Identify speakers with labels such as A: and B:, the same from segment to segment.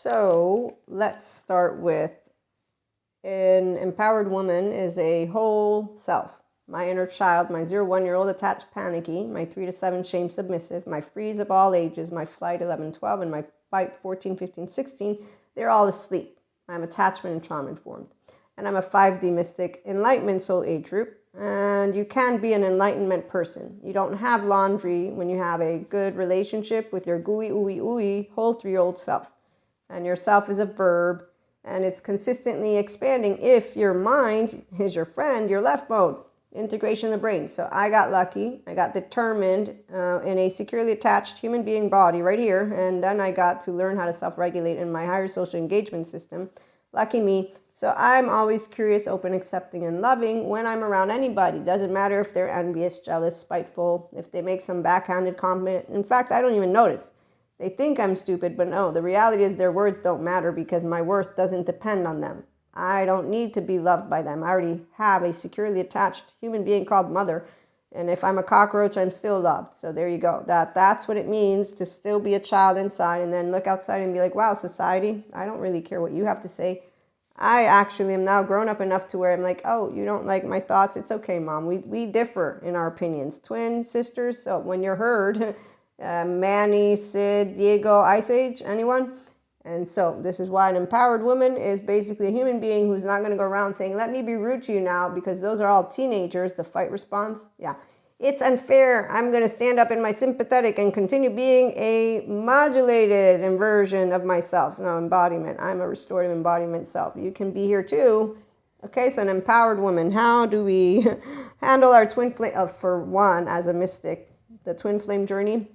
A: So let's start with an empowered woman is a whole self. My inner child, my 0-1-year-old attached panicky, my 3 to 7 shame submissive, my freeze of all ages, my flight 11, 12, and my fight 14, 15, 16, they're all asleep. I'm attachment and trauma informed. And I'm a 5D mystic enlightenment soul age group. And you can be an enlightenment person. You don't have laundry when you have a good relationship with your gooey, ooey, ooey, whole 3-year-old self. And your self is a verb, and it's consistently expanding if your mind is your friend, your left mode, integration of the brain. So I got lucky. I got determined in a securely attached human being body right here, and then I got to learn how to self-regulate in my higher social engagement system. Lucky me. So I'm always curious, open, accepting, and loving when I'm around anybody. Doesn't matter if they're envious, jealous, spiteful, if they make some backhanded comment. In fact, I don't even notice. They think I'm stupid, but no, the reality is their words don't matter because my worth doesn't depend on them. I don't need to be loved by them. I already have a securely attached human being called mother. And if I'm a cockroach, I'm still loved. So there you go. That's what it means to still be a child inside and then look outside and be like, wow, society, I don't really care what you have to say. I actually am now grown up enough to where I'm like, oh, you don't like my thoughts? It's okay, Mom. We differ in our opinions. Twin sisters, so when you're heard, Manny, Sid, Diego, Ice Age, anyone? And so this is why an empowered woman is basically a human being who's not going to go around saying, let me be rude to you now, because those are all teenagers, the fight response. Yeah, it's unfair. I'm going to stand up in my sympathetic and continue being a modulated version of myself. No, embodiment. I'm a restorative embodiment self. You can be here too. Okay, so an empowered woman. How do we handle our twin flame? For one, as a mystic, the twin flame journey.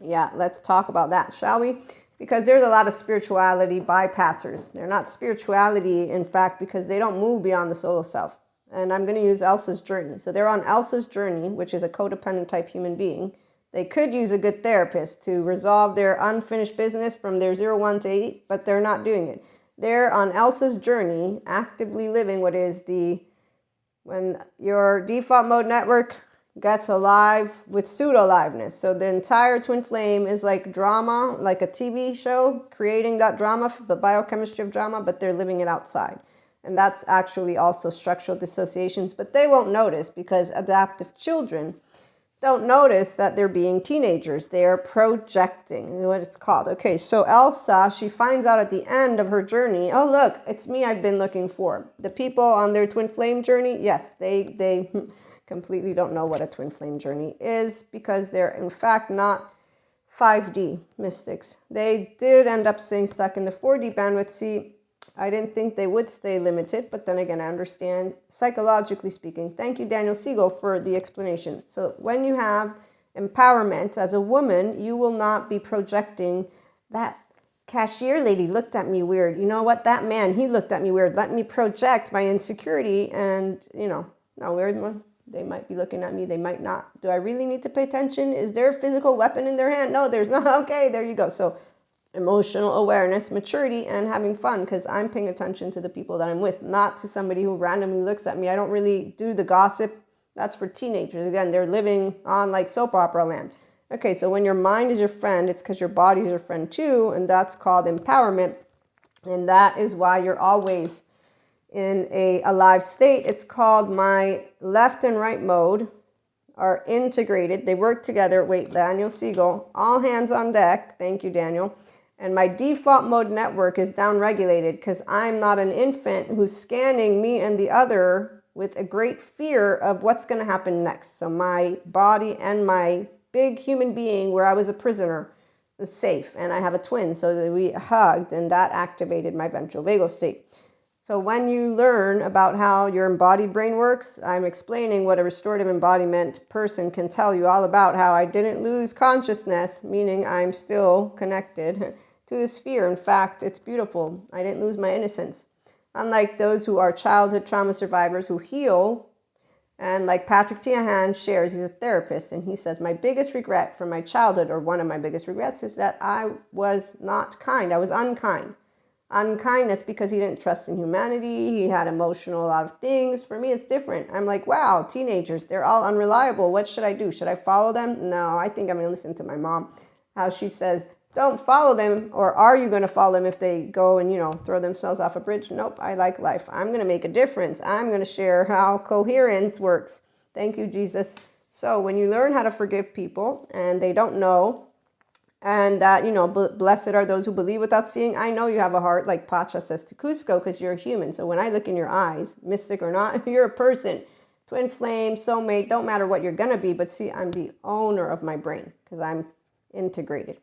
A: Yeah, let's talk about that, shall we? Because there's a lot of spirituality bypassers. They're not spirituality, in fact, because they don't move beyond the solo self. And I'm going to use Elsa's journey. So they're on Elsa's journey, which is a codependent type human being. They could use a good therapist to resolve their unfinished business from their 0-1 to 8, but they're not doing it. They're on Elsa's journey, actively living what is when your default mode network gets alive with pseudo-aliveness. So the entire twin flame is like drama, like a TV show, creating that drama, the biochemistry of drama, but they're living it outside. And that's actually also structural dissociations, but they won't notice because adaptive children don't notice that they're being teenagers. They are projecting, what it's called. Okay, so Elsa, she finds out at the end of her journey, oh, look, it's me I've been looking for. The people on their twin flame journey, yes, they completely don't know what a twin flame journey is because they're, in fact, not 5D mystics. They did end up staying stuck in the 4D bandwidth. See, I didn't think they would stay limited, but then again, I understand psychologically speaking. Thank you, Daniel Siegel, for the explanation. So when you have empowerment as a woman, you will not be projecting that cashier lady looked at me weird. You know what? That man, he looked at me weird. Let me project my insecurity and, no weird one. They might be looking at me. They might not. Do I really need to pay attention? Is there a physical weapon in their hand? No, there's not. Okay, there you go. So emotional awareness, maturity, and having fun because I'm paying attention to the people that I'm with, not to somebody who randomly looks at me. I don't really do the gossip. That's for teenagers. Again, they're living on like soap opera land. Okay, so when your mind is your friend, it's because your body is your friend too, and that's called empowerment. And that is why you're always in a alive state. It's called my left and right mode are integrated. They work together. Wait, Daniel Siegel, all hands on deck. Thank you, Daniel. And my default mode network is down-regulated because I'm not an infant who's scanning me and the other with a great fear of what's going to happen next. So my body and my big human being where I was a prisoner is safe. And I have a twin, so that we hugged, and that activated my ventral vagal state. So when you learn about how your embodied brain works, I'm explaining what a restorative embodiment person can tell you all about how I didn't lose consciousness, meaning I'm still connected to the sphere. In fact, it's beautiful. I didn't lose my innocence. Unlike those who are childhood trauma survivors who heal, and like Patrick Tiahan shares, he's a therapist, and he says, my biggest regret from my childhood, or one of my biggest regrets, is that I was not kind. I was unkind. Unkindness because he didn't trust in humanity. He had emotional a lot of things. For me, it's different. I'm like, wow, teenagers, they're all unreliable. What should I do? Should I follow them? No, I think I'm going to listen to my mom. How she says, don't follow them, or are you going to follow them if they go and, throw themselves off a bridge? Nope, I like life. I'm going to make a difference. I'm going to share how coherence works. Thank you, Jesus. So when you learn how to forgive people and they don't know, and that, blessed are those who believe without seeing. I know you have a heart, like Pacha says to Cusco, because you're a human. So when I look in your eyes, mystic or not, you're a person. Twin flame, soulmate, don't matter what you're going to be, but see, I'm the owner of my brain because I'm integrated.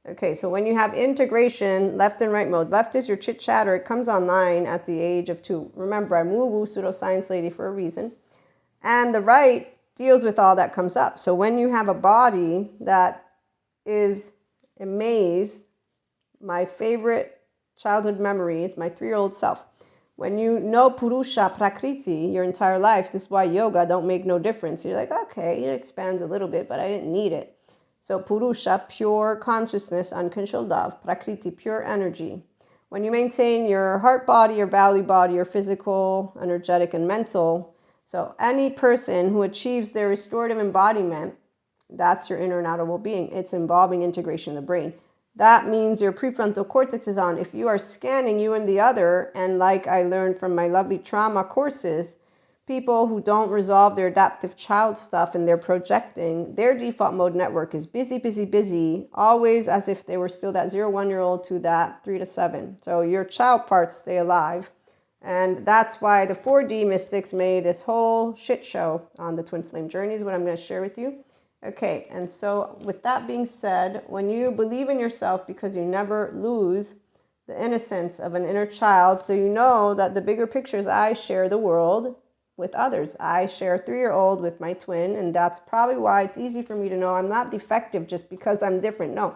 A: Okay, so when you have integration, left and right mode, left is your chit chatter. It comes online at the age of 2. Remember, I'm woo-woo pseudoscience lady for a reason. And the right deals with all that comes up. So when you have a body that is amazed, my favorite childhood memory is my 3-year-old self. When you know Purusha Prakriti your entire life, this is why yoga don't make no difference. You're like, okay, it expands a little bit, but I didn't need it. So Purusha, pure consciousness, unconditional love. Prakriti, pure energy. When you maintain your heart body, your belly body, your physical, energetic, and mental, so any person who achieves their restorative embodiment, that's your inner and outer well-being. It's involving integration of the brain. That means your prefrontal cortex is on. If you are scanning you and the other, and like I learned from my lovely trauma courses, people who don't resolve their adaptive child stuff and they're projecting, their default mode network is busy, busy, busy, always as if they were still that 0-1-year-old to that 3 to 7. So your child parts stay alive. And that's why the 4D mystics made this whole shit show on the twin flame journey, is what I'm going to share with you. Okay, and so with that being said, when you believe in yourself because you never lose the innocence of an inner child, so you know that the bigger picture is I share the world with others. I share a 3-year-old with my twin, and that's probably why it's easy for me to know I'm not defective just because I'm different. No,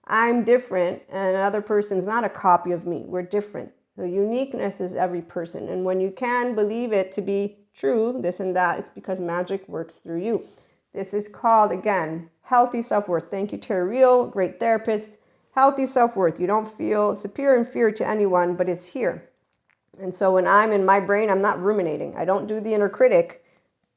A: I'm different, and another person's not a copy of me. We're different. So uniqueness is every person, and when you can believe it to be true, this and that, it's because magic works through you. This is called, again, healthy self-worth. Thank you, Terry Real, great therapist. Healthy self-worth. You don't feel superior or inferior to anyone, but it's here. And so when I'm in my brain, I'm not ruminating. I don't do the inner critic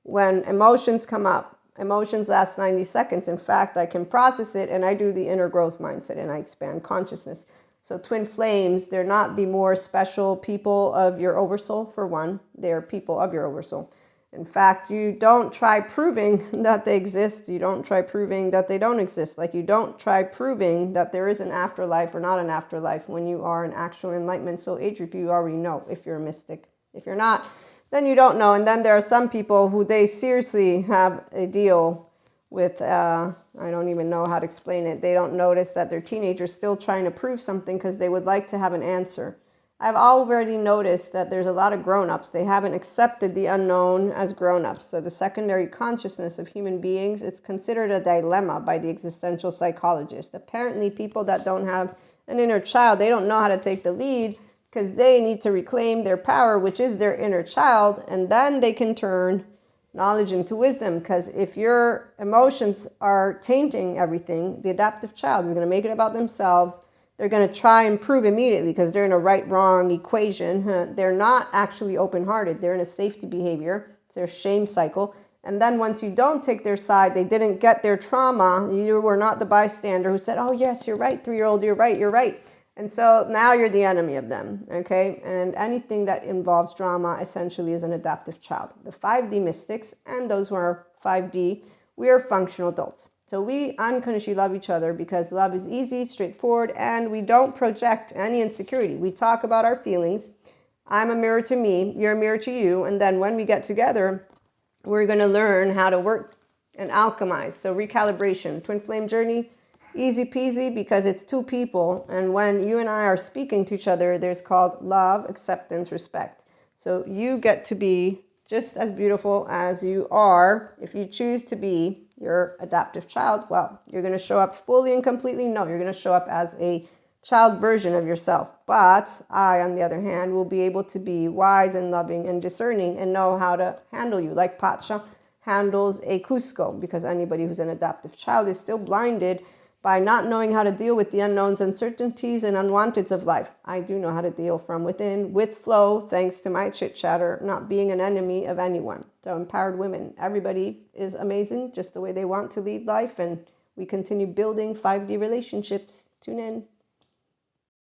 A: when emotions come up. Emotions last 90 seconds. In fact, I can process it, and I do the inner growth mindset, and I expand consciousness. So twin flames, they're not the more special people of your oversoul, for one. They're people of your oversoul. In fact, you don't try proving that they exist. You don't try proving that they don't exist. Like you don't try proving that there is an afterlife or not an afterlife. When you are an actual enlightenment soul age group, you already know if you're a mystic. If you're not, then you don't know. And then there are some people who they seriously have a deal with, I don't even know how to explain it. They don't notice that they're teenagers still trying to prove something because they would like to have an answer. I've already noticed that there's a lot of grown-ups. They haven't accepted the unknown as grown-ups. So the secondary consciousness of human beings, it's considered a dilemma by the existential psychologist. Apparently, people that don't have an inner child, they don't know how to take the lead because they need to reclaim their power, which is their inner child, and then they can turn knowledge into wisdom. Because if your emotions are tainting everything, the adaptive child is going to make it about themselves. They're going to try and prove immediately because they're in a right-wrong equation. They're not actually open-hearted. They're in a safety behavior. It's their shame cycle. And then once you don't take their side, they didn't get their trauma. You were not the bystander who said, oh, yes, you're right, 3-year-old, you're right, you're right. And so now you're the enemy of them, okay? And anything that involves drama essentially is an adaptive child. The 5D mystics and those who are 5D, we are functional adults. So we unconditionally love each other because love is easy, straightforward, and we don't project any insecurity. We talk about our feelings. I'm a mirror to me, you're a mirror to you, and then when we get together, we're going to learn how to work and alchemize. So recalibration, twin flame journey, easy peasy because it's 2 people, and when you and I are speaking to each other, there's called love, acceptance, respect. So you get to be just as beautiful as you are. If you choose to be your adaptive child, well, you're going to show up fully and completely. No, you're going to show up as a child version of yourself. But I, on the other hand, will be able to be wise and loving and discerning and know how to handle you, like Pacha handles a Cusco, because anybody who's an adaptive child is still blinded by not knowing how to deal with the unknowns, uncertainties, and unwanteds of life. I do know how to deal from within, with flow, thanks to my chit-chatter, not being an enemy of anyone. So empowered women, everybody is amazing, just the way they want to lead life, and we continue building 5D relationships. Tune in.